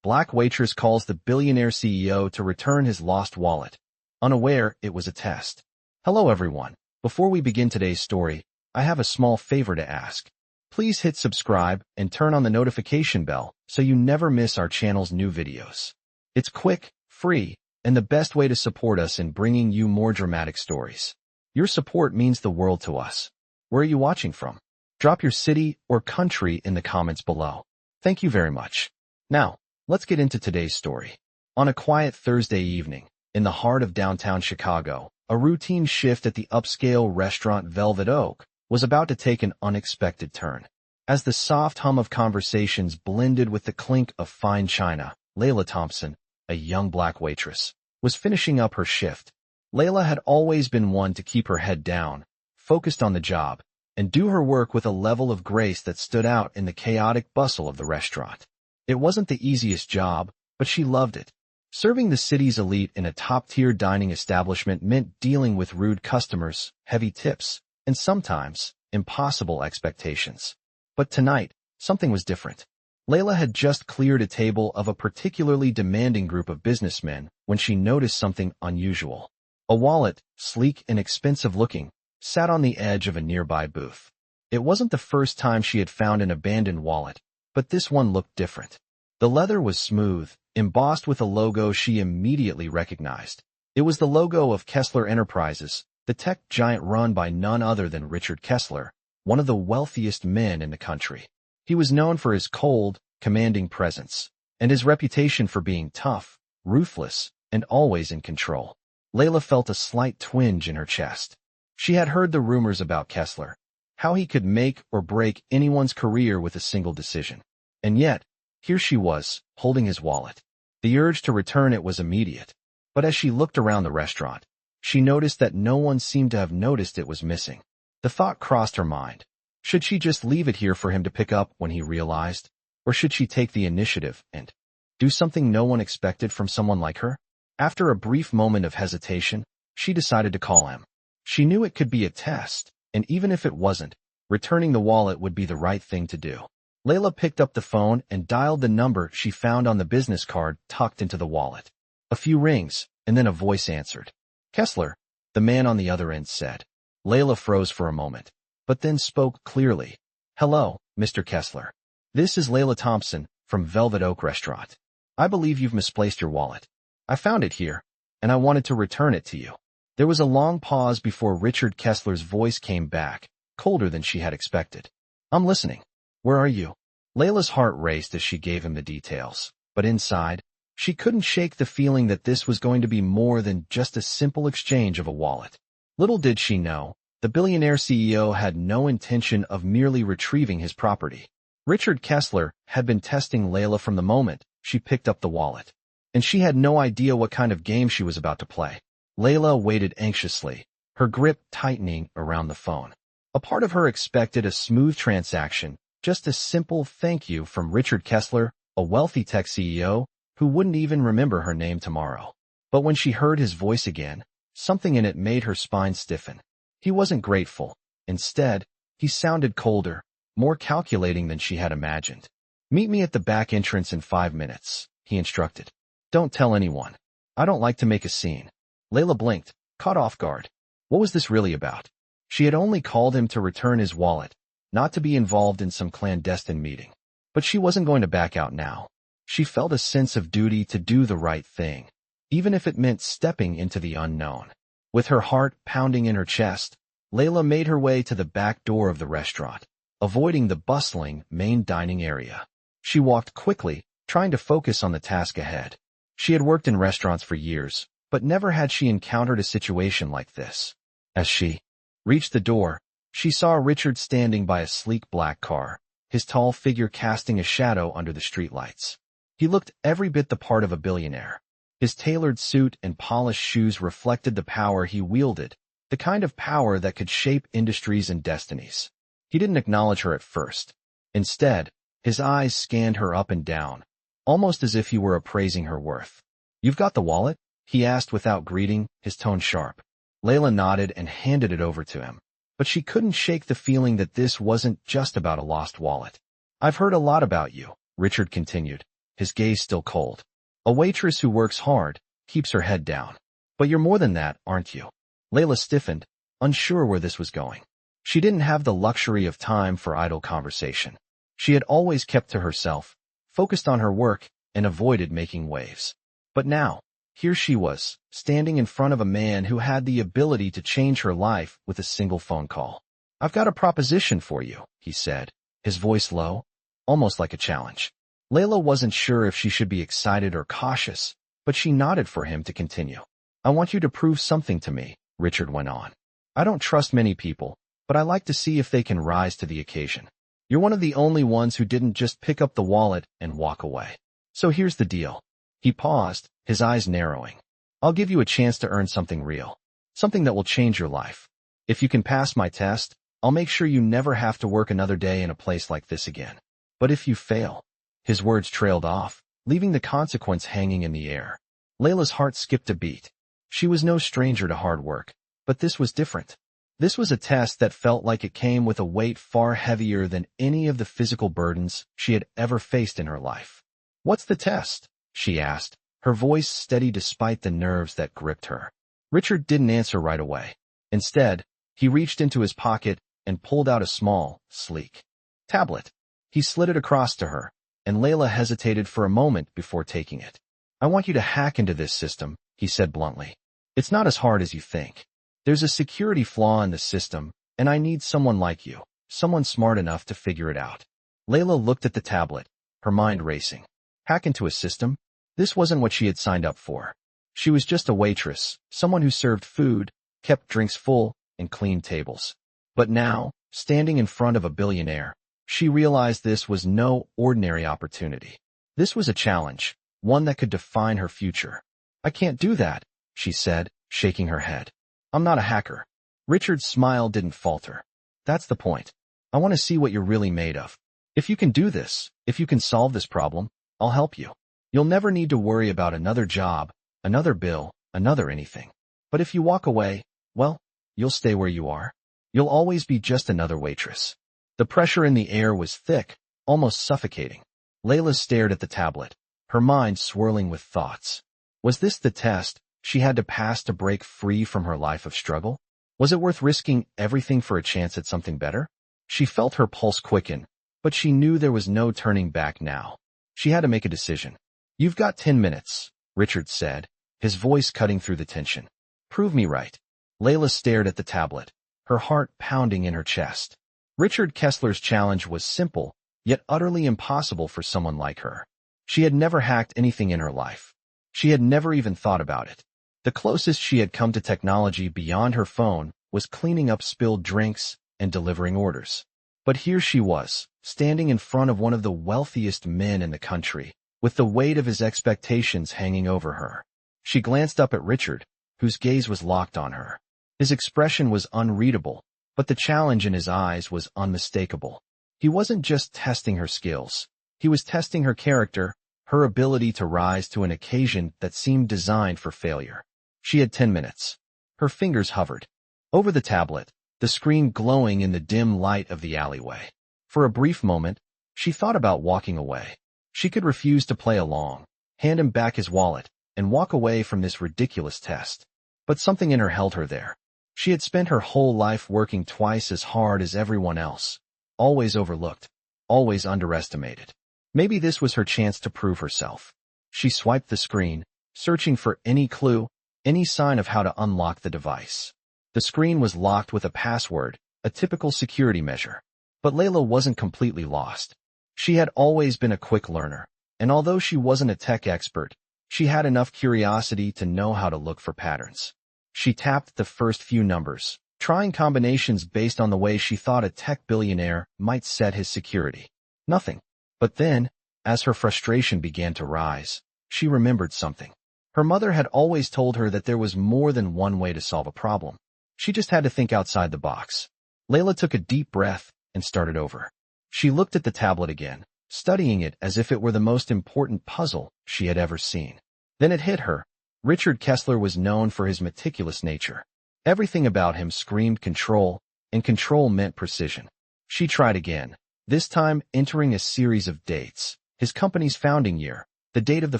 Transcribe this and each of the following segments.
Black Waitress calls the billionaire CEO to return his lost wallet. Unaware it was a test. Hello everyone. Before we begin today's story, I have a small favor to ask. Please hit subscribe and turn on the notification bell so you never miss our channel's new videos. It's quick, free, and the best way to support us in bringing you more dramatic stories. Your support means the world to us. Where are you watching from? Drop your city or country in the comments below. Thank you very much. Now, let's get into today's story. On a quiet Thursday evening, in the heart of downtown Chicago, a routine shift at the upscale restaurant Velvet Oak was about to take an unexpected turn. As the soft hum of conversations blended with the clink of fine china, Layla Thompson, a young black waitress, was finishing up her shift. Layla had always been one to keep her head down, focused on the job, and do her work with a level of grace that stood out in the chaotic bustle of the restaurant. It wasn't the easiest job, but she loved it. Serving the city's elite in a top-tier dining establishment meant dealing with rude customers, heavy tips, and sometimes impossible expectations. But tonight, something was different. Layla had just cleared a table of a particularly demanding group of businessmen when she noticed something unusual. A wallet, sleek and expensive-looking, sat on the edge of a nearby booth. It wasn't the first time she had found an abandoned wallet, but this one looked different. The leather was smooth, embossed with a logo she immediately recognized. It was the logo of Kessler Enterprises, the tech giant run by none other than Richard Kessler, one of the wealthiest men in the country. He was known for his cold, commanding presence, and his reputation for being tough, ruthless, and always in control. Layla felt a slight twinge in her chest. She had heard the rumors about Kessler, how he could make or break anyone's career with a single decision. And yet, here she was, holding his wallet. The urge to return it was immediate. But as she looked around the restaurant, she noticed that no one seemed to have noticed it was missing. The thought crossed her mind. Should she just leave it here for him to pick up when he realized? Or should she take the initiative and do something no one expected from someone like her? After a brief moment of hesitation, she decided to call him. She knew it could be a test, and even if it wasn't, returning the wallet would be the right thing to do. Layla picked up the phone and dialed the number she found on the business card tucked into the wallet. A few rings, and then a voice answered. Kessler, the man on the other end said. Layla froze for a moment, but then spoke clearly. Hello, Mr. Kessler. This is Layla Thompson from Velvet Oak Restaurant. I believe you've misplaced your wallet. I found it here, and I wanted to return it to you. There was a long pause before Richard Kessler's voice came back, colder than she had expected. I'm listening. Where are you? Layla's heart raced as she gave him the details, but inside, she couldn't shake the feeling that this was going to be more than just a simple exchange of a wallet. Little did she know, the billionaire CEO had no intention of merely retrieving his property. Richard Kessler had been testing Layla from the moment she picked up the wallet, and she had no idea what kind of game she was about to play. Layla waited anxiously, her grip tightening around the phone. A part of her expected a smooth transaction, just a simple thank you from Richard Kessler, a wealthy tech CEO, who wouldn't even remember her name tomorrow. But when she heard his voice again, something in it made her spine stiffen. He wasn't grateful. Instead, he sounded colder, more calculating than she had imagined. Meet me at the back entrance in 5 minutes, he instructed. Don't tell anyone. I don't like to make a scene. Layla blinked, caught off guard. What was this really about? She had only called him to return his wallet, not to be involved in some clandestine meeting. But she wasn't going to back out now. She felt a sense of duty to do the right thing, even if it meant stepping into the unknown. With her heart pounding in her chest, Layla made her way to the back door of the restaurant, avoiding the bustling main dining area. She walked quickly, trying to focus on the task ahead. She had worked in restaurants for years, but never had she encountered a situation like this. As she reached the door, she saw Richard standing by a sleek black car, his tall figure casting a shadow under the streetlights. He looked every bit the part of a billionaire. His tailored suit and polished shoes reflected the power he wielded, the kind of power that could shape industries and destinies. He didn't acknowledge her at first. Instead, his eyes scanned her up and down, almost as if he were appraising her worth. You've got the wallet? He asked without greeting, his tone sharp. Layla nodded and handed it over to him. But she couldn't shake the feeling that this wasn't just about a lost wallet. I've heard a lot about you, Richard continued, his gaze still cold. A waitress who works hard, keeps her head down. But you're more than that, aren't you? Layla stiffened, unsure where this was going. She didn't have the luxury of time for idle conversation. She had always kept to herself, focused on her work, and avoided making waves. But now, here she was, standing in front of a man who had the ability to change her life with a single phone call. "I've got a proposition for you," he said, his voice low, almost like a challenge. Layla wasn't sure if she should be excited or cautious, but she nodded for him to continue. "I want you to prove something to me," Richard went on. "I don't trust many people, but I like to see if they can rise to the occasion. You're one of the only ones who didn't just pick up the wallet and walk away. So here's the deal." He paused, his eyes narrowing. "I'll give you a chance to earn something real, something that will change your life. If you can pass my test, I'll make sure you never have to work another day in a place like this again. But if you fail—" His words trailed off, leaving the consequence hanging in the air. Layla's heart skipped a beat. She was no stranger to hard work, but this was different. This was a test that felt like it came with a weight far heavier than any of the physical burdens she had ever faced in her life. "What's the test?" she asked, her voice steady despite the nerves that gripped her. Richard didn't answer right away. Instead, he reached into his pocket and pulled out a small, sleek tablet. He slid it across to her, and Layla hesitated for a moment before taking it. "I want you to hack into this system," he said bluntly. "It's not as hard as you think. There's a security flaw in the system, and I need someone like you, someone smart enough to figure it out." Layla looked at the tablet, her mind racing. Hack into a system? This wasn't what she had signed up for. She was just a waitress, someone who served food, kept drinks full, and cleaned tables. But now, standing in front of a billionaire, she realized this was no ordinary opportunity. This was a challenge, one that could define her future. "I can't do that," she said, shaking her head. "I'm not a hacker." Richard's smile didn't falter. "That's the point. I want to see what you're really made of. If you can do this, if you can solve this problem, I'll help you. You'll never need to worry about another job, another bill, another anything. But if you walk away, well, you'll stay where you are. You'll always be just another waitress." The pressure in the air was thick, almost suffocating. Layla stared at the tablet, her mind swirling with thoughts. Was this the test she had to pass to break free from her life of struggle? Was it worth risking everything for a chance at something better? She felt her pulse quicken, but she knew there was no turning back now. She had to make a decision. "You've got 10 minutes, Richard said, his voice cutting through the tension. "Prove me right." Layla stared at the tablet, her heart pounding in her chest. Richard Kessler's challenge was simple, yet utterly impossible for someone like her. She had never hacked anything in her life. She had never even thought about it. The closest she had come to technology beyond her phone was cleaning up spilled drinks and delivering orders. But here she was, standing in front of one of the wealthiest men in the country, with the weight of his expectations hanging over her. She glanced up at Richard, whose gaze was locked on her. His expression was unreadable, but the challenge in his eyes was unmistakable. He wasn't just testing her skills. He was testing her character, her ability to rise to an occasion that seemed designed for failure. She had 10 minutes. Her fingers hovered over the tablet, the screen glowing in the dim light of the alleyway. For a brief moment, she thought about walking away. She could refuse to play along, hand him back his wallet, and walk away from this ridiculous test. But something in her held her there. She had spent her whole life working twice as hard as everyone else, always overlooked, always underestimated. Maybe this was her chance to prove herself. She swiped the screen, searching for any clue, any sign of how to unlock the device. The screen was locked with a password, a typical security measure. But Layla wasn't completely lost. She had always been a quick learner, and although she wasn't a tech expert, she had enough curiosity to know how to look for patterns. She tapped the first few numbers, trying combinations based on the way she thought a tech billionaire might set his security. Nothing. But then, as her frustration began to rise, she remembered something. Her mother had always told her that there was more than one way to solve a problem. She just had to think outside the box. Layla took a deep breath and started over. She looked at the tablet again, studying it as if it were the most important puzzle she had ever seen. Then it hit her. Richard Kessler was known for his meticulous nature. Everything about him screamed control, and control meant precision. She tried again, this time entering a series of dates, his company's founding year, the date of the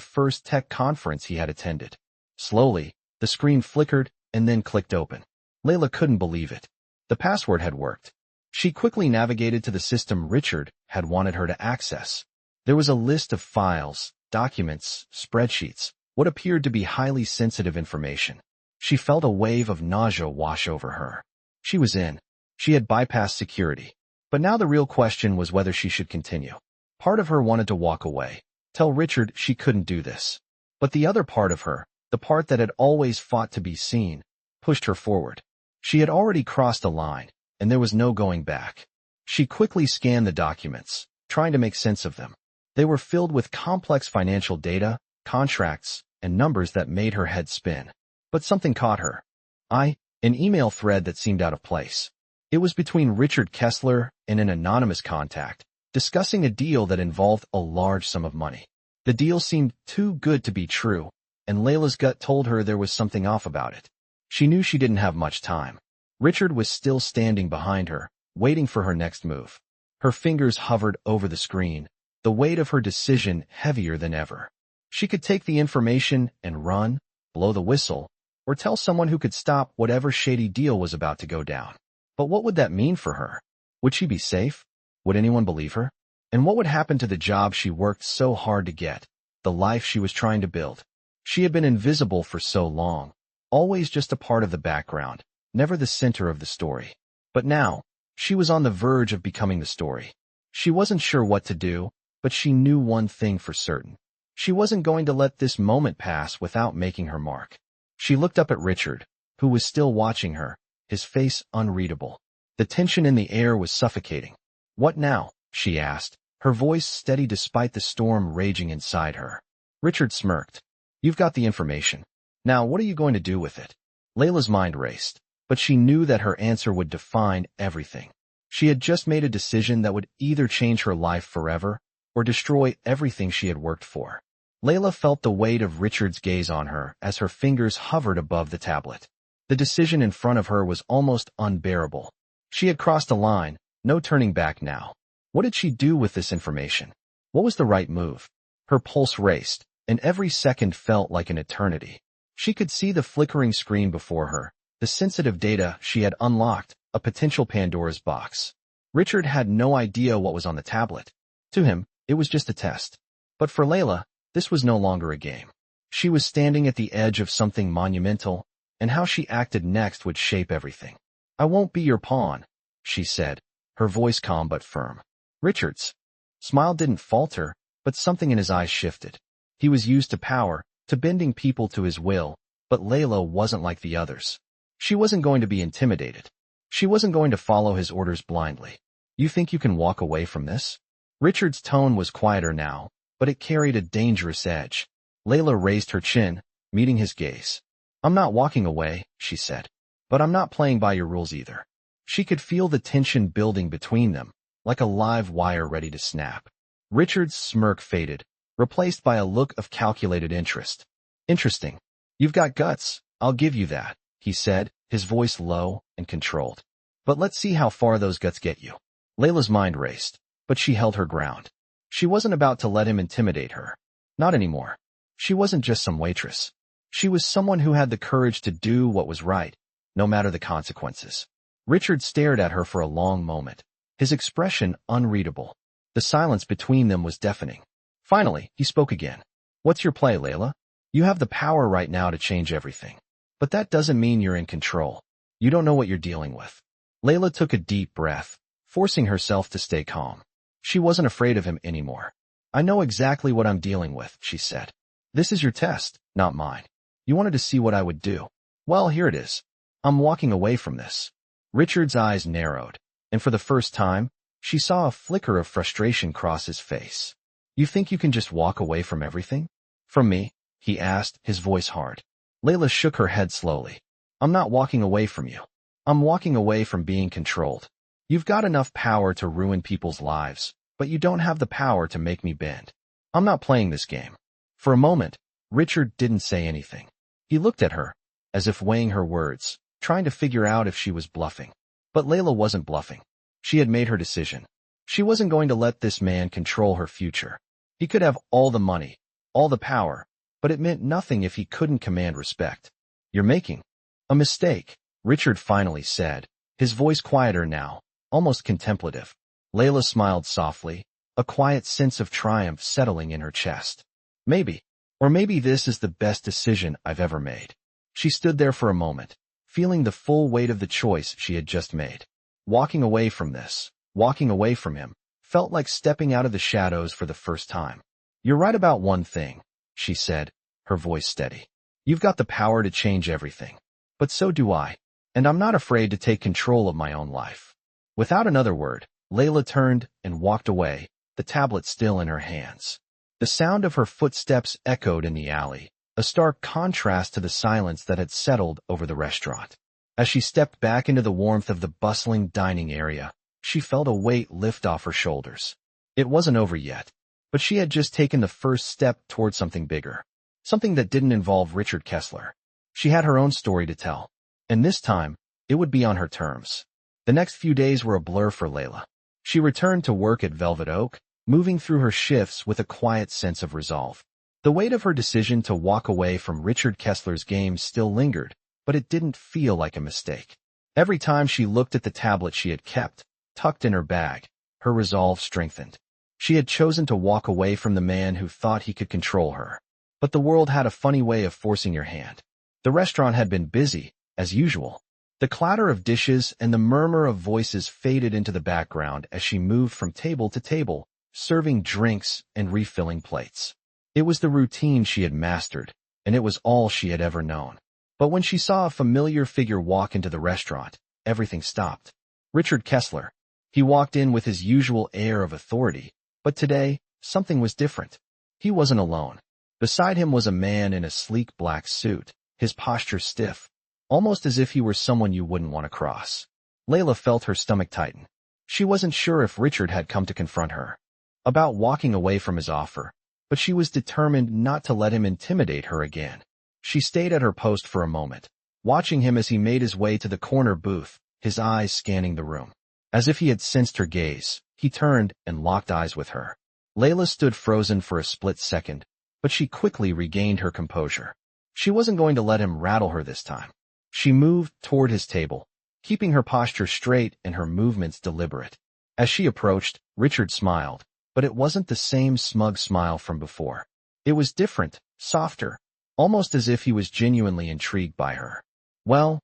first tech conference he had attended. Slowly, the screen flickered and then clicked open. Layla couldn't believe it. The password had worked. She quickly navigated to the system Richard had wanted her to access. There was a list of files, documents, spreadsheets, what appeared to be highly sensitive information. She felt a wave of nausea wash over her. She was in. She had bypassed security. But now the real question was whether she should continue. Part of her wanted to walk away, tell Richard she couldn't do this. But the other part of her, the part that had always fought to be seen, pushed her forward. She had already crossed a line, and there was no going back. She quickly scanned the documents, trying to make sense of them. They were filled with complex financial data, contracts, and numbers that made her head spin. But something caught her. An email thread that seemed out of place. It was between Richard Kessler and an anonymous contact, discussing a deal that involved a large sum of money. The deal seemed too good to be true, and Layla's gut told her there was something off about it. She knew she didn't have much time. Richard was still standing behind her, waiting for her next move. Her fingers hovered over the screen, the weight of her decision heavier than ever. She could take the information and run, blow the whistle, or tell someone who could stop whatever shady deal was about to go down. But what would that mean for her? Would she be safe? Would anyone believe her? And what would happen to the job she worked so hard to get, the life she was trying to build? She had been invisible for so long, always just a part of the background, never the center of the story. But now, she was on the verge of becoming the story. She wasn't sure what to do, but she knew one thing for certain. She wasn't going to let this moment pass without making her mark. She looked up at Richard, who was still watching her, his face unreadable. The tension in the air was suffocating. "What now?" she asked, her voice steady despite the storm raging inside her. Richard smirked. "You've got the information. Now what are you going to do with it?" Layla's mind raced, but she knew that her answer would define everything. She had just made a decision that would either change her life forever or destroy everything she had worked for. Layla felt the weight of Richard's gaze on her as her fingers hovered above the tablet. The decision in front of her was almost unbearable. She had crossed a line, no turning back now. What did she do with this information? What was the right move? Her pulse raced, and every second felt like an eternity. She could see the flickering screen before her, the sensitive data she had unlocked, a potential Pandora's box. Richard had no idea what was on the tablet. To him, it was just a test. But for Layla, this was no longer a game. She was standing at the edge of something monumental, and how she acted next would shape everything. "I won't be your pawn," she said, her voice calm but firm. Richard's smile didn't falter, but something in his eyes shifted. He was used to power, to bending people to his will, but Layla wasn't like the others. She wasn't going to be intimidated. She wasn't going to follow his orders blindly. "You think you can walk away from this?" Richard's tone was quieter now, but it carried a dangerous edge. Layla raised her chin, meeting his gaze. "I'm not walking away," she said. "But I'm not playing by your rules either." She could feel the tension building between them, like a live wire ready to snap. Richard's smirk faded, replaced by a look of calculated interest. "Interesting. You've got guts, I'll give you that," he said, his voice low and controlled. "But let's see how far those guts get you." Layla's mind raced, but she held her ground. She wasn't about to let him intimidate her. Not anymore. She wasn't just some waitress. She was someone who had the courage to do what was right, no matter the consequences. Richard stared at her for a long moment, his expression unreadable. The silence between them was deafening. Finally, he spoke again. "What's your play, Layla? You have the power right now to change everything. But that doesn't mean you're in control. You don't know what you're dealing with." Layla took a deep breath, forcing herself to stay calm. She wasn't afraid of him anymore. "I know exactly what I'm dealing with," she said. "This is your test, not mine. You wanted to see what I would do. Well, here it is. I'm walking away from this." Richard's eyes narrowed, and for the first time, she saw a flicker of frustration cross his face. "You think you can just walk away from everything?" "From me?" he asked, his voice hard. Layla shook her head slowly. "I'm not walking away from you. I'm walking away from being controlled. You've got enough power to ruin people's lives, but you don't have the power to make me bend. I'm not playing this game." For a moment, Richard didn't say anything. He looked at her, as if weighing her words, trying to figure out if she was bluffing. But Layla wasn't bluffing. She had made her decision. She wasn't going to let this man control her future. He could have all the money, all the power, but it meant nothing if he couldn't command respect. "You're making a mistake," Richard finally said, his voice quieter now, almost contemplative. Layla smiled softly, a quiet sense of triumph settling in her chest. "Maybe. Or maybe this is the best decision I've ever made." She stood there for a moment, feeling the full weight of the choice she had just made. Walking away from him, felt like stepping out of the shadows for the first time. "You're right about one thing," she said, her voice steady. "You've got the power to change everything. But so do I, and I'm not afraid to take control of my own life." Without another word, Layla turned and walked away, the tablet still in her hands. The sound of her footsteps echoed in the alley, a stark contrast to the silence that had settled over the restaurant. As she stepped back into the warmth of the bustling dining area, she felt a weight lift off her shoulders. It wasn't over yet, but she had just taken the first step toward something bigger, something that didn't involve Richard Kessler. She had her own story to tell, and this time, it would be on her terms. The next few days were a blur for Layla. She returned to work at Velvet Oak, moving through her shifts with a quiet sense of resolve. The weight of her decision to walk away from Richard Kessler's game still lingered, but it didn't feel like a mistake. Every time she looked at the tablet she had kept, tucked in her bag, her resolve strengthened. She had chosen to walk away from the man who thought he could control her. But the world had a funny way of forcing your hand. The restaurant had been busy, as usual. The clatter of dishes and the murmur of voices faded into the background as she moved from table to table, serving drinks and refilling plates. It was the routine she had mastered, and it was all she had ever known. But when she saw a familiar figure walk into the restaurant, everything stopped. Richard Kessler. He walked in with his usual air of authority, but today, something was different. He wasn't alone. Beside him was a man in a sleek black suit, his posture stiff, almost as if he were someone you wouldn't want to cross. Layla felt her stomach tighten. She wasn't sure if Richard had come to confront her about walking away from his offer, but she was determined not to let him intimidate her again. She stayed at her post for a moment, watching him as he made his way to the corner booth, his eyes scanning the room. As if he had sensed her gaze, he turned and locked eyes with her. Layla stood frozen for a split second, but she quickly regained her composure. She wasn't going to let him rattle her this time. She moved toward his table, keeping her posture straight and her movements deliberate. As she approached, Richard smiled, but it wasn't the same smug smile from before. It was different, softer, almost as if he was genuinely intrigued by her. Well,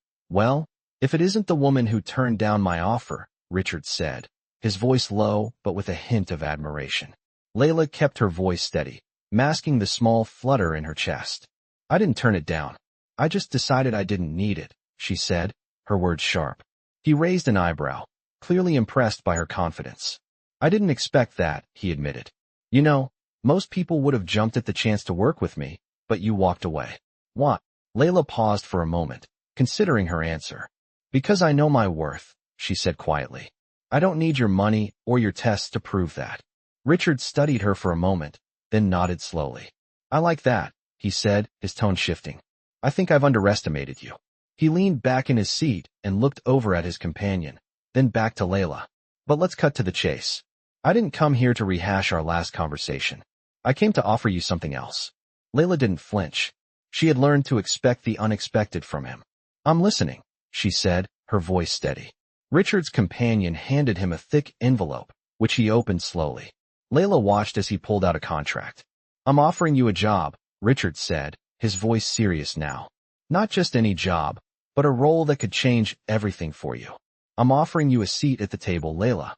if it isn't the woman who turned down my offer," Richard said, his voice low but with a hint of admiration. Layla kept her voice steady, masking the small flutter in her chest. "I didn't turn it down. I just decided I didn't need it," she said, her words sharp. He raised an eyebrow, clearly impressed by her confidence. "I didn't expect that," he admitted. "You know, most people would have jumped at the chance to work with me, but you walked away." "What?" Layla paused for a moment, considering her answer. "Because I know my worth," she said quietly. "I don't need your money or your tests to prove that." Richard studied her for a moment, then nodded slowly. "I like that," he said, his tone shifting. "I think I've underestimated you." He leaned back in his seat and looked over at his companion, then back to Layla. "But let's cut to the chase. I didn't come here to rehash our last conversation. I came to offer you something else." Layla didn't flinch. She had learned to expect the unexpected from him. "I'm listening," she said, her voice steady. Richard's companion handed him a thick envelope, which he opened slowly. Layla watched as he pulled out a contract. "I'm offering you a job," Richard said, his voice serious now. "Not just any job, but a role that could change everything for you. I'm offering you a seat at the table, Layla."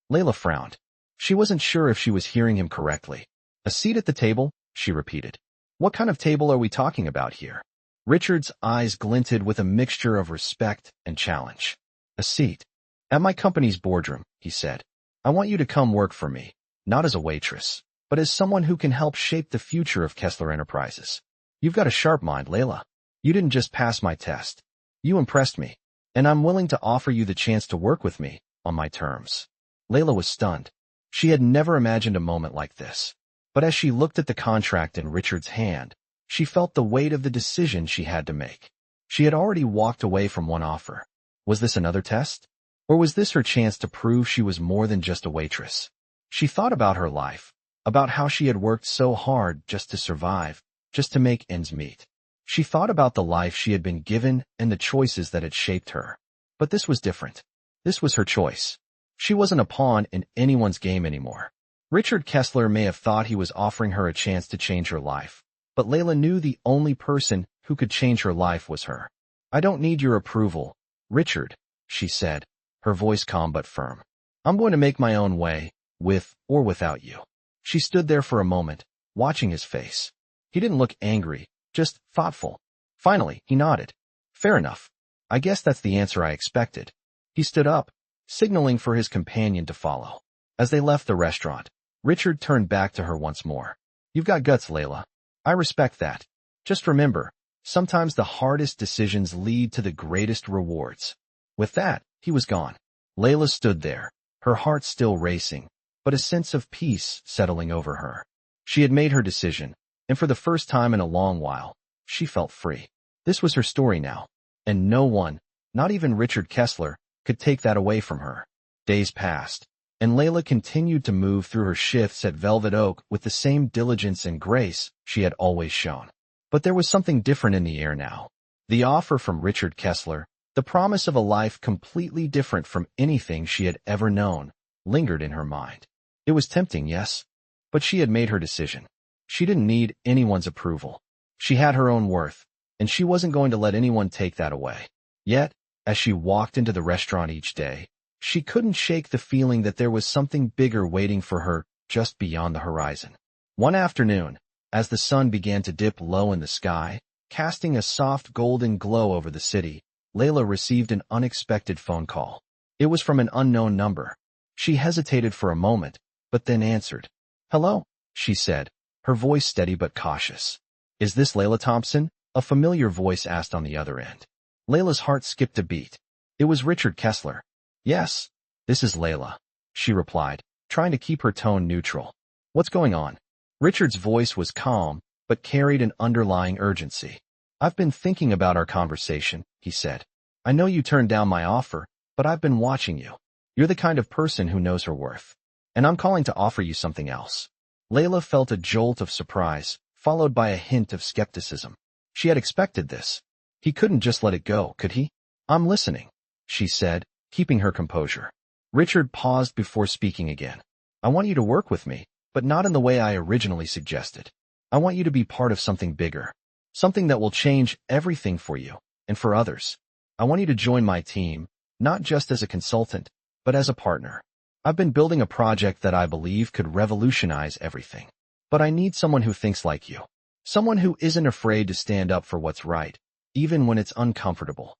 Layla frowned. She wasn't sure if she was hearing him correctly. "A seat at the table?" she repeated. "What kind of table are we talking about here?" Richard's eyes glinted with a mixture of respect and challenge. "A seat at my company's boardroom," he said. "I want you to come work for me, not as a waitress, but as someone who can help shape the future of Kessler Enterprises. You've got a sharp mind, Layla. You didn't just pass my test. You impressed me, and I'm willing to offer you the chance to work with me on my terms." Layla was stunned. She had never imagined a moment like this. But as she looked at the contract in Richard's hand, she felt the weight of the decision she had to make. She had already walked away from one offer. Was this another test? Or was this her chance to prove she was more than just a waitress? She thought about her life, about how she had worked so hard just to survive, just to make ends meet. She thought about the life she had been given and the choices that had shaped her. But this was different. This was her choice. She wasn't a pawn in anyone's game anymore. Richard Kessler may have thought he was offering her a chance to change her life, but Layla knew the only person who could change her life was her. "I don't need your approval, Richard," she said, her voice calm but firm. "I'm going to make my own way, with or without you." She stood there for a moment, watching his face. He didn't look angry, just thoughtful. Finally, he nodded. "Fair enough. I guess that's the answer I expected." He stood up, signaling for his companion to follow. As they left the restaurant, Richard turned back to her once more. "You've got guts, Layla. I respect that. Just remember, sometimes the hardest decisions lead to the greatest rewards." With that, he was gone. Layla stood there, her heart still racing, but a sense of peace settling over her. She had made her decision, and for the first time in a long while, she felt free. This was her story now, and no one, not even Richard Kessler, could take that away from her. Days passed, and Layla continued to move through her shifts at Velvet Oak with the same diligence and grace she had always shown. But there was something different in the air now. The offer from Richard Kessler, the promise of a life completely different from anything she had ever known, lingered in her mind. It was tempting, yes, but she had made her decision. She didn't need anyone's approval. She had her own worth, and she wasn't going to let anyone take that away. Yet, as she walked into the restaurant each day, she couldn't shake the feeling that there was something bigger waiting for her just beyond the horizon. One afternoon, as the sun began to dip low in the sky, casting a soft golden glow over the city, Layla received an unexpected phone call. It was from an unknown number. She hesitated for a moment, but then answered. "Hello," she said, her voice steady but cautious. "Is this Layla Thompson?" a familiar voice asked on the other end. Layla's heart skipped a beat. It was Richard Kessler. "Yes, this is Layla," she replied, trying to keep her tone neutral. "What's going on?" Richard's voice was calm, but carried an underlying urgency. "I've been thinking about our conversation," he said. "I know you turned down my offer, but I've been watching you. You're the kind of person who knows her worth. And I'm calling to offer you something else." Layla felt a jolt of surprise, followed by a hint of skepticism. She had expected this. He couldn't just let it go, could he? "I'm listening," she said, keeping her composure. Richard paused before speaking again. "I want you to work with me, but not in the way I originally suggested. I want you to be part of something bigger, something that will change everything for you and for others. I want you to join my team, not just as a consultant, but as a partner. I've been building a project that I believe could revolutionize everything. But I need someone who thinks like you. Someone who isn't afraid to stand up for what's right, even when it's uncomfortable."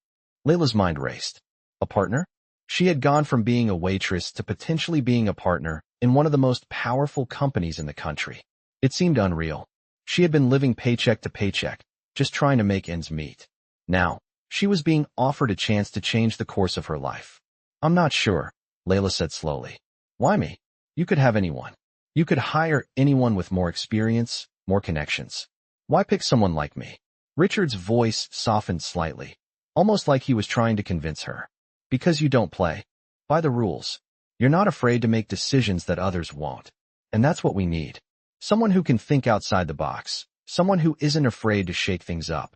Layla's mind raced. A partner? She had gone from being a waitress to potentially being a partner in one of the most powerful companies in the country. It seemed unreal. She had been living paycheck to paycheck, just trying to make ends meet. Now, she was being offered a chance to change the course of her life. "I'm not sure," Layla said slowly. "Why me? You could have anyone. You could hire anyone with more experience, more connections. Why pick someone like me?" Richard's voice softened slightly, almost like he was trying to convince her. "Because you don't play by the rules. You're not afraid to make decisions that others won't. And that's what we need. Someone who can think outside the box. Someone who isn't afraid to shake things up."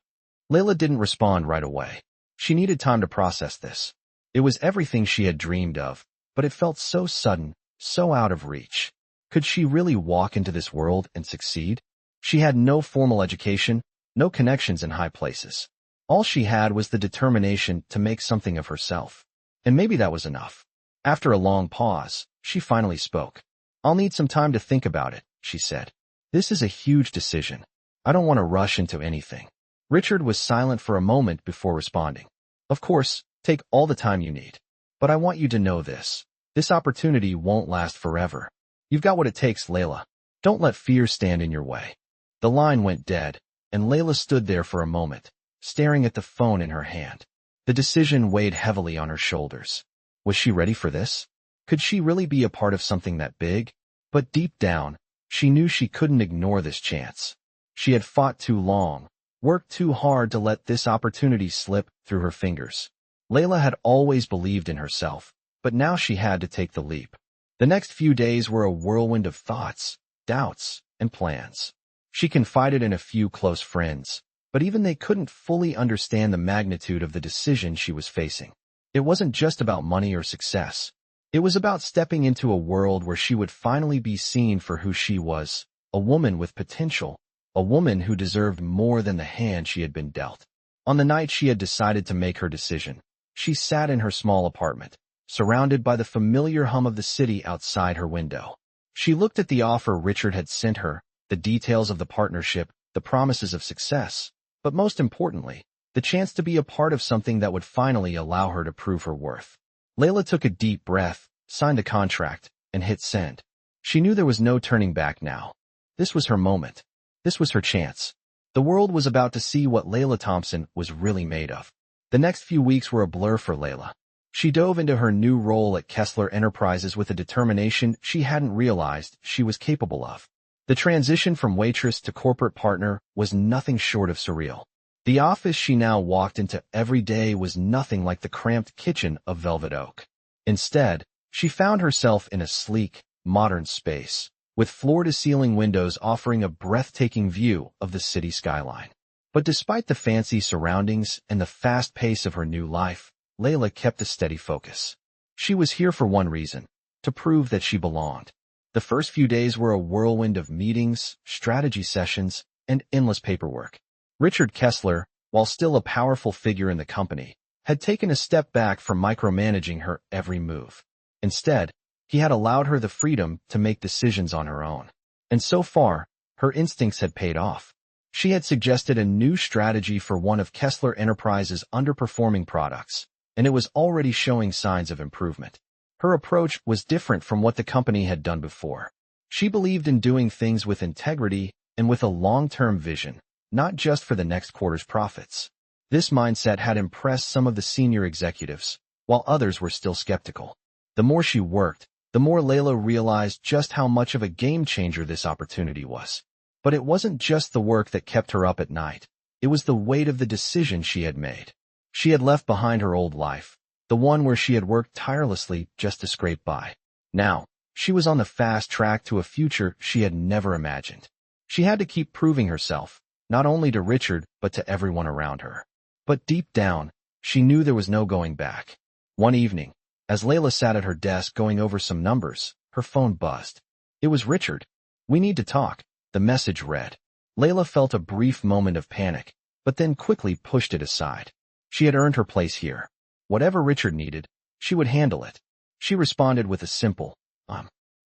Layla didn't respond right away. She needed time to process this. It was everything she had dreamed of, but it felt so sudden, so out of reach. Could she really walk into this world and succeed? She had no formal education, no connections in high places. All she had was the determination to make something of herself. And maybe that was enough. After a long pause, she finally spoke. "I'll need some time to think about it," she said. "This is a huge decision. I don't want to rush into anything." Richard was silent for a moment before responding. "Of course, take all the time you need. But I want you to know this. This opportunity won't last forever. You've got what it takes, Layla. Don't let fear stand in your way." The line went dead, and Layla stood there for a moment, staring at the phone in her hand. The decision weighed heavily on her shoulders. Was she ready for this? Could she really be a part of something that big? But deep down, she knew she couldn't ignore this chance. She had fought too long, worked too hard to let this opportunity slip through her fingers. Layla had always believed in herself, but now she had to take the leap. The next few days were a whirlwind of thoughts. doubts, and plans. She confided in a few close friends, but even they couldn't fully understand the magnitude of the decision she was facing. It wasn't just about money or success. It was about stepping into a world where she would finally be seen for who she was, a woman with potential, a woman who deserved more than the hand she had been dealt. On the night she had decided to make her decision, she sat in her small apartment, surrounded by the familiar hum of the city outside her window. She looked at the offer Richard had sent her, the details of the partnership, the promises of success, but most importantly, the chance to be a part of something that would finally allow her to prove her worth. Layla took a deep breath, signed the contract, and hit send. She knew there was no turning back now. This was her moment. This was her chance. The world was about to see what Layla Thompson was really made of. The next few weeks were a blur for Layla. She dove into her new role at Kessler Enterprises with a determination she hadn't realized she was capable of. The transition from waitress to corporate partner was nothing short of surreal. The office she now walked into every day was nothing like the cramped kitchen of Velvet Oak. Instead, she found herself in a sleek, modern space, with floor-to-ceiling windows offering a breathtaking view of the city skyline. But despite the fancy surroundings and the fast pace of her new life, Layla kept a steady focus. She was here for one reason: to prove that she belonged. The first few days were a whirlwind of meetings, strategy sessions, and endless paperwork. Richard Kessler, while still a powerful figure in the company, had taken a step back from micromanaging her every move. Instead, he had allowed her the freedom to make decisions on her own. And so far, her instincts had paid off. She had suggested a new strategy for one of Kessler Enterprises' underperforming products, and it was already showing signs of improvement. Her approach was different from what the company had done before. She believed in doing things with integrity and with a long-term vision, not just for the next quarter's profits. This mindset had impressed some of the senior executives, while others were still skeptical. The more she worked, the more Layla realized just how much of a game-changer this opportunity was. But it wasn't just the work that kept her up at night. It was the weight of the decision she had made. She had left behind her old life, the one where she had worked tirelessly just to scrape by. Now, she was on the fast track to a future she had never imagined. She had to keep proving herself, not only to Richard but to everyone around her. But deep down, she knew there was no going back. One evening, as Layla sat at her desk going over some numbers, her phone buzzed. It was Richard. "We need to talk," the message read. Layla felt a brief moment of panic, but then quickly pushed it aside. She had earned her place here. Whatever Richard needed, she would handle it. She responded with a simple,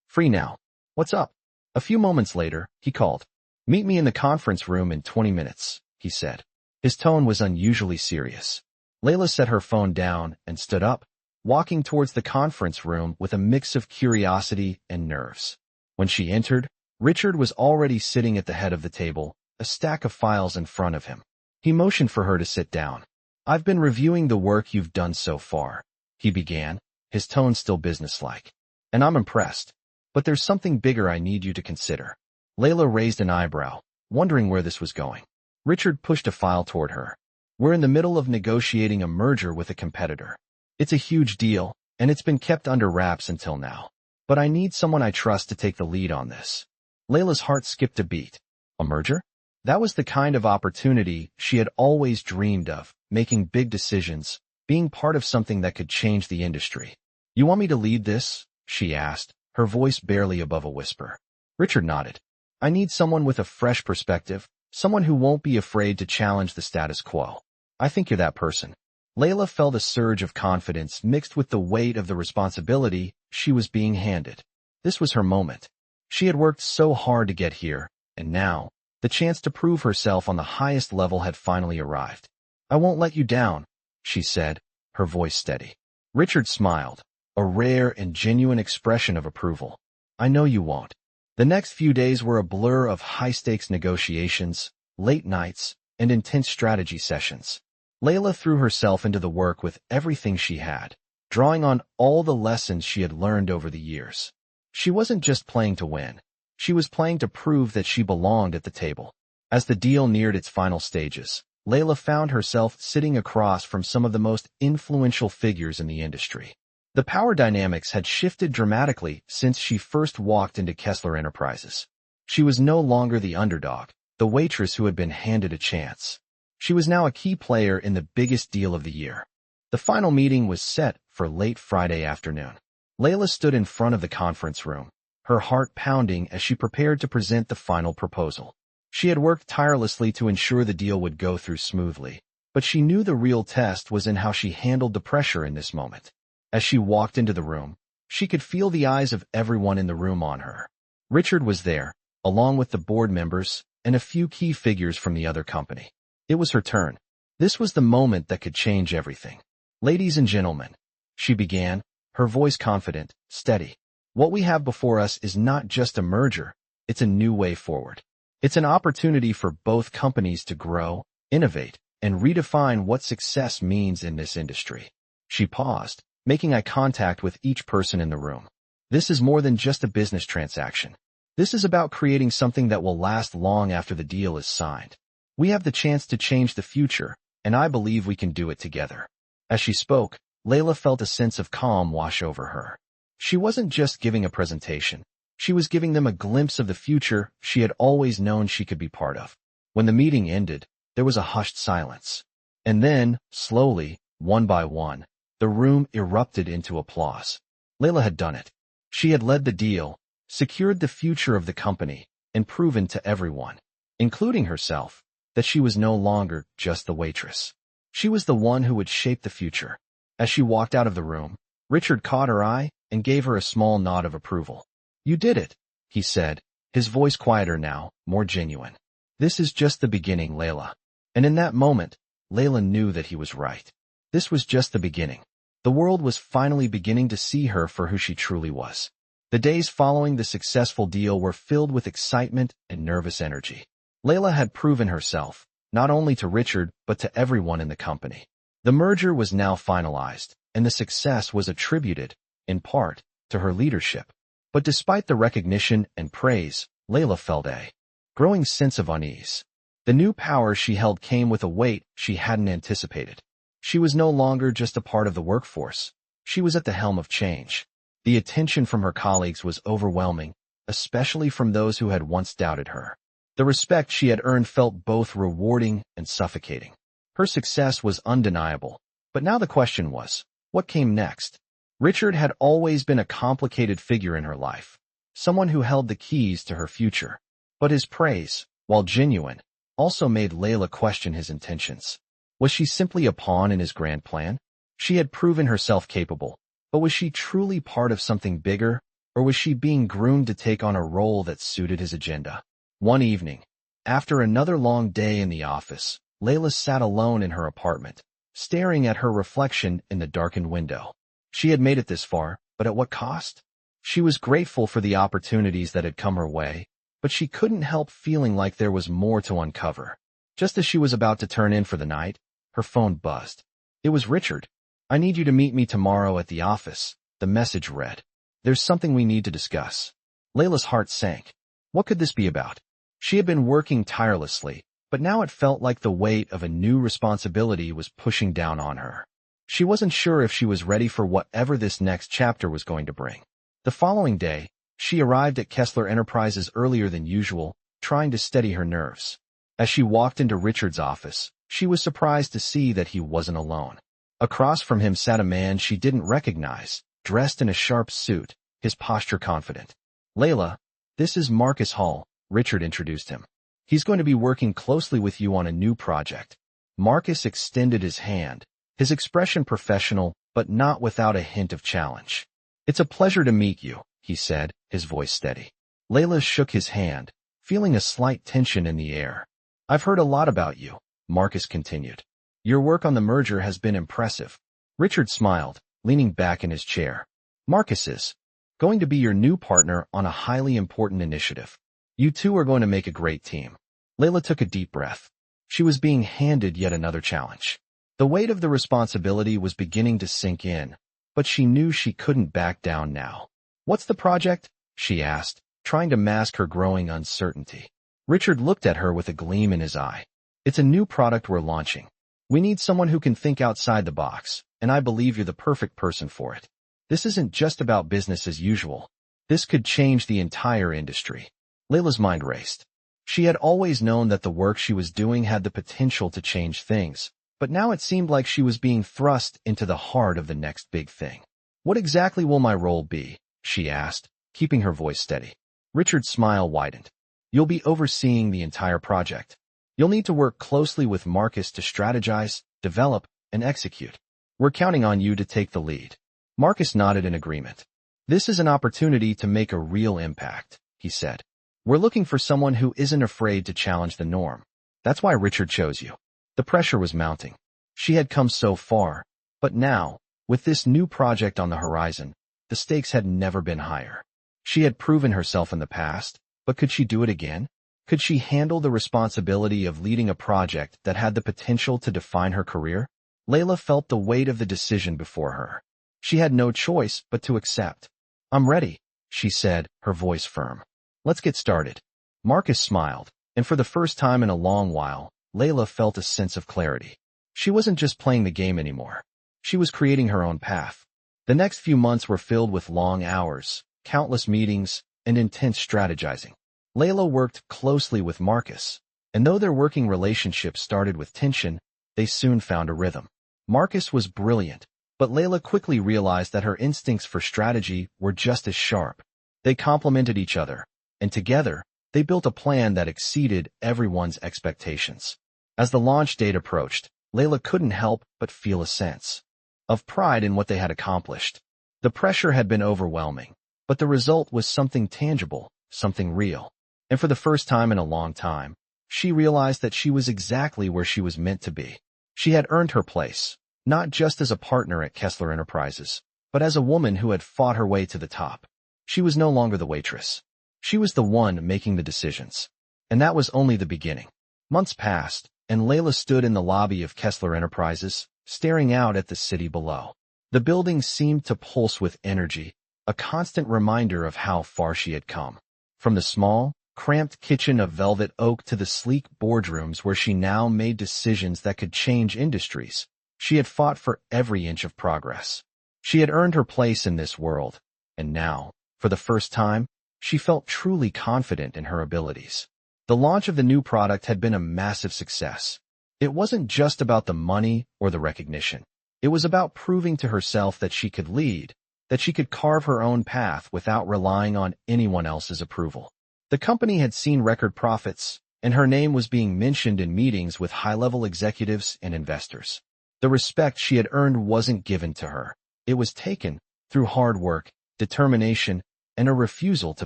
"Free now. What's up?" A few moments later, he called. "Meet me in the conference room in 20 minutes, he said. His tone was unusually serious. Layla set her phone down and stood up, walking towards the conference room with a mix of curiosity and nerves. When she entered, Richard was already sitting at the head of the table, a stack of files in front of him. He motioned for her to sit down. "I've been reviewing the work you've done so far," he began, his tone still businesslike. "And I'm impressed. But there's something bigger I need you to consider." Layla raised an eyebrow, wondering where this was going. Richard pushed a file toward her. "We're in the middle of negotiating a merger with a competitor. It's a huge deal, and it's been kept under wraps until now. But I need someone I trust to take the lead on this." Layla's heart skipped a beat. A merger? That was the kind of opportunity she had always dreamed of, making big decisions, being part of something that could change the industry. "You want me to lead this?" she asked, her voice barely above a whisper. Richard nodded. "I need someone with a fresh perspective, someone who won't be afraid to challenge the status quo. I think you're that person." Layla felt a surge of confidence mixed with the weight of the responsibility she was being handed. This was her moment. She had worked so hard to get here, and now, the chance to prove herself on the highest level had finally arrived. "I won't let you down," she said, her voice steady. Richard smiled, a rare and genuine expression of approval. "I know you won't." The next few days were a blur of high-stakes negotiations, late nights, and intense strategy sessions. Layla threw herself into the work with everything she had, drawing on all the lessons she had learned over the years. She wasn't just playing to win. She was playing to prove that she belonged at the table. As the deal neared its final stages, Layla found herself sitting across from some of the most influential figures in the industry. The power dynamics had shifted dramatically since she first walked into Kessler Enterprises. She was no longer the underdog, the waitress who had been handed a chance. She was now a key player in the biggest deal of the year. The final meeting was set for late Friday afternoon. Layla stood in front of the conference room, her heart pounding as she prepared to present the final proposal. She had worked tirelessly to ensure the deal would go through smoothly, but she knew the real test was in how she handled the pressure in this moment. As she walked into the room, she could feel the eyes of everyone in the room on her. Richard was there, along with the board members and a few key figures from the other company. It was her turn. This was the moment that could change everything. "Ladies and gentlemen," she began, her voice confident, steady. "What we have before us is not just a merger, it's a new way forward. It's an opportunity for both companies to grow, innovate, and redefine what success means in this industry." She paused, making eye contact with each person in the room. "This is more than just a business transaction. This is about creating something that will last long after the deal is signed. We have the chance to change the future, and I believe we can do it together." As she spoke, Layla felt a sense of calm wash over her. She wasn't just giving a presentation. She was giving them a glimpse of the future she had always known she could be part of. When the meeting ended, there was a hushed silence. And then, slowly, one by one, the room erupted into applause. Layla had done it. She had led the deal, secured the future of the company, and proven to everyone, including herself, that she was no longer just the waitress. She was the one who would shape the future. As she walked out of the room, Richard caught her eye and gave her a small nod of approval. "You did it," he said, his voice quieter now, more genuine. "This is just the beginning, Layla." And in that moment, Layla knew that he was right. This was just the beginning. The world was finally beginning to see her for who she truly was. The days following the successful deal were filled with excitement and nervous energy. Layla had proven herself, not only to Richard but to everyone in the company. The merger was now finalized, and the success was attributed, in part, to her leadership. But despite the recognition and praise, Layla felt a growing sense of unease. The new power she held came with a weight she hadn't anticipated. She was no longer just a part of the workforce. She was at the helm of change. The attention from her colleagues was overwhelming, especially from those who had once doubted her. The respect she had earned felt both rewarding and suffocating. Her success was undeniable, but now the question was, what came next? Richard had always been a complicated figure in her life, someone who held the keys to her future. But his praise, while genuine, also made Layla question his intentions. Was she simply a pawn in his grand plan? She had proven herself capable, but was she truly part of something bigger, or was she being groomed to take on a role that suited his agenda? One evening, after another long day in the office, Layla sat alone in her apartment, staring at her reflection in the darkened window. She had made it this far, but at what cost? She was grateful for the opportunities that had come her way, but she couldn't help feeling like there was more to uncover. Just as she was about to turn in for the night, her phone buzzed. It was Richard. "I need you to meet me tomorrow at the office," the message read. "There's something we need to discuss." Layla's heart sank. What could this be about? She had been working tirelessly, but now it felt like the weight of a new responsibility was pushing down on her. She wasn't sure if she was ready for whatever this next chapter was going to bring. The following day, she arrived at Kessler Enterprises earlier than usual, trying to steady her nerves. As she walked into Richard's office, she was surprised to see that he wasn't alone. Across from him sat a man she didn't recognize, dressed in a sharp suit, his posture confident. "Layla, this is Marcus Hall," Richard introduced him. "He's going to be working closely with you on a new project." Marcus extended his hand, his expression professional, but not without a hint of challenge. "It's a pleasure to meet you," he said, his voice steady. Layla shook his hand, feeling a slight tension in the air. "I've heard a lot about you," Marcus continued. "Your work on the merger has been impressive." Richard smiled, leaning back in his chair. "Marcus is going to be your new partner on a highly important initiative. You two are going to make a great team." Layla took a deep breath. She was being handed yet another challenge. The weight of the responsibility was beginning to sink in, but she knew she couldn't back down now. "What's the project?" she asked, trying to mask her growing uncertainty. Richard looked at her with a gleam in his eye. "It's a new product we're launching. We need someone who can think outside the box, and I believe you're the perfect person for it. This isn't just about business as usual. This could change the entire industry." Layla's mind raced. She had always known that the work she was doing had the potential to change things, but now it seemed like she was being thrust into the heart of the next big thing. What exactly will my role be? She asked, keeping her voice steady. Richard's smile widened. You'll be overseeing the entire project. You'll need to work closely with Marcus to strategize, develop, and execute. We're counting on you to take the lead. Marcus nodded in agreement. This is an opportunity to make a real impact, he said. We're looking for someone who isn't afraid to challenge the norm. That's why Richard chose you. The pressure was mounting. She had come so far, but now, with this new project on the horizon, the stakes had never been higher. She had proven herself in the past, but could she do it again? Could she handle the responsibility of leading a project that had the potential to define her career? Layla felt the weight of the decision before her. She had no choice but to accept. I'm ready, she said, her voice firm. Let's get started. Marcus smiled, and for the first time in a long while, Layla felt a sense of clarity. She wasn't just playing the game anymore. She was creating her own path. The next few months were filled with long hours, countless meetings, and intense strategizing. Layla worked closely with Marcus, and though their working relationship started with tension, they soon found a rhythm. Marcus was brilliant, but Layla quickly realized that her instincts for strategy were just as sharp. They complemented each other, and together, they built a plan that exceeded everyone's expectations. As the launch date approached, Layla couldn't help but feel a sense of pride in what they had accomplished. The pressure had been overwhelming, but the result was something tangible, something real. And for the first time in a long time, she realized that she was exactly where she was meant to be. She had earned her place, not just as a partner at Kessler Enterprises, but as a woman who had fought her way to the top. She was no longer the waitress. She was the one making the decisions. And that was only the beginning. Months passed, and Layla stood in the lobby of Kessler Enterprises, staring out at the city below. The building seemed to pulse with energy, a constant reminder of how far she had come. From the small, cramped kitchen of velvet oak to the sleek boardrooms where she now made decisions that could change industries, she had fought for every inch of progress. She had earned her place in this world, and now, for the first time, she felt truly confident in her abilities. The launch of the new product had been a massive success. It wasn't just about the money or the recognition. It was about proving to herself that she could lead, that she could carve her own path without relying on anyone else's approval. The company had seen record profits, and her name was being mentioned in meetings with high-level executives and investors. The respect she had earned wasn't given to her. It was taken through hard work, determination, and a refusal to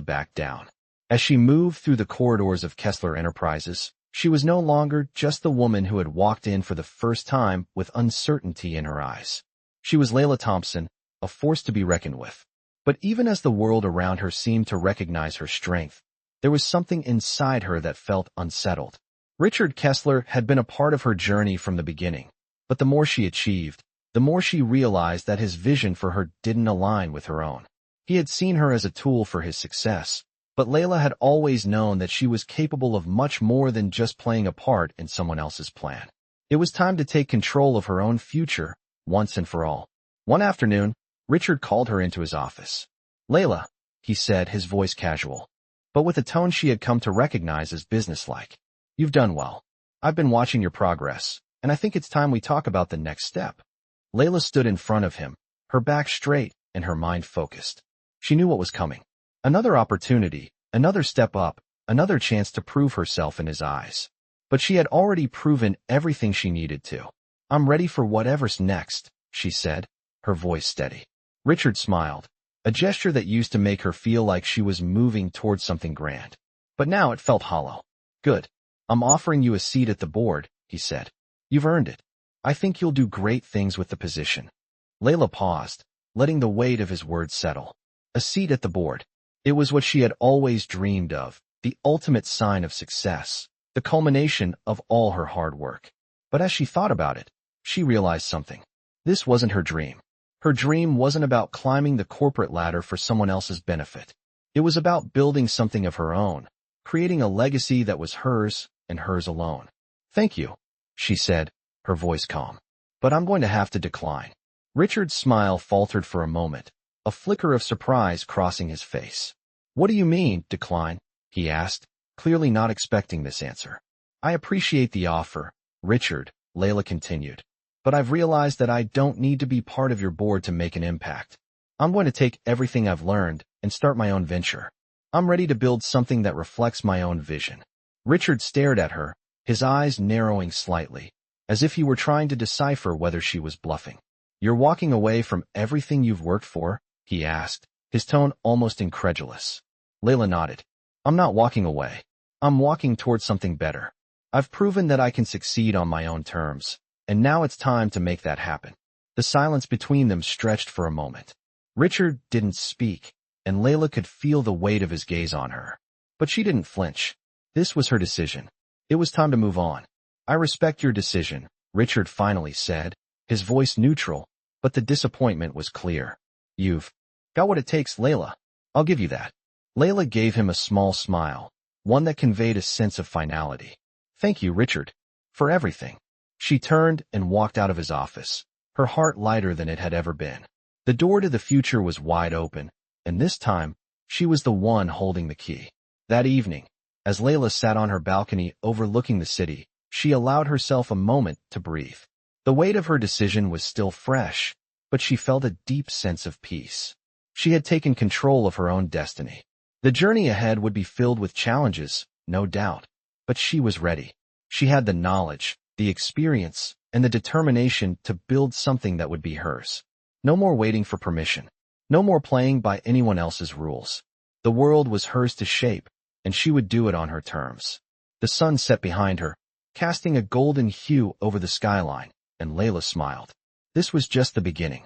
back down. As she moved through the corridors of Kessler Enterprises, she was no longer just the woman who had walked in for the first time with uncertainty in her eyes. She was Layla Thompson, a force to be reckoned with. But even as the world around her seemed to recognize her strength, there was something inside her that felt unsettled. Richard Kessler had been a part of her journey from the beginning, but the more she achieved, the more she realized that his vision for her didn't align with her own. He had seen her as a tool for his success, but Layla had always known that she was capable of much more than just playing a part in someone else's plan. It was time to take control of her own future, once and for all. One afternoon, Richard called her into his office. "Layla," he said, his voice casual, but with a tone she had come to recognize as businesslike. "You've done well. I've been watching your progress, and I think it's time we talk about the next step." Layla stood in front of him, her back straight and her mind focused. She knew what was coming. Another opportunity, another step up, another chance to prove herself in his eyes. But she had already proven everything she needed to. "I'm ready for whatever's next," she said, her voice steady. Richard smiled, a gesture that used to make her feel like she was moving towards something grand. But now it felt hollow. "Good. I'm offering you a seat at the board," he said. "You've earned it. I think you'll do great things with the position." Layla paused, letting the weight of his words settle. A seat at the board. It was what she had always dreamed of, the ultimate sign of success, the culmination of all her hard work. But as she thought about it, she realized something. This wasn't her dream. Her dream wasn't about climbing the corporate ladder for someone else's benefit. It was about building something of her own, creating a legacy that was hers and hers alone. "Thank you," she said, her voice calm. "But I'm going to have to decline." Richard's smile faltered for a moment, a flicker of surprise crossing his face. "What do you mean, decline?" he asked, clearly not expecting this answer. I appreciate the offer, Richard, Layla continued. But I've realized that I don't need to be part of your board to make an impact. I'm going to take everything I've learned and start my own venture. I'm ready to build something that reflects my own vision. Richard stared at her, his eyes narrowing slightly, as if he were trying to decipher whether she was bluffing. You're walking away from everything you've worked for? He asked, his tone almost incredulous. Layla nodded. I'm not walking away. I'm walking towards something better. I've proven that I can succeed on my own terms, and now it's time to make that happen. The silence between them stretched for a moment. Richard didn't speak, and Layla could feel the weight of his gaze on her. But she didn't flinch. This was her decision. It was time to move on. I respect your decision, Richard finally said, his voice neutral, but the disappointment was clear. You've got what it takes, Layla. I'll give you that. Layla gave him a small smile, one that conveyed a sense of finality. Thank you, Richard, for everything. She turned and walked out of his office, her heart lighter than it had ever been. The door to the future was wide open, and this time, she was the one holding the key. That evening, as Layla sat on her balcony overlooking the city, she allowed herself a moment to breathe. The weight of her decision was still fresh, but she felt a deep sense of peace. She had taken control of her own destiny. The journey ahead would be filled with challenges, no doubt, but she was ready. She had the knowledge, the experience, and the determination to build something that would be hers. No more waiting for permission. No more playing by anyone else's rules. The world was hers to shape, and she would do it on her terms. The sun set behind her, casting a golden hue over the skyline, and Layla smiled. This was just the beginning.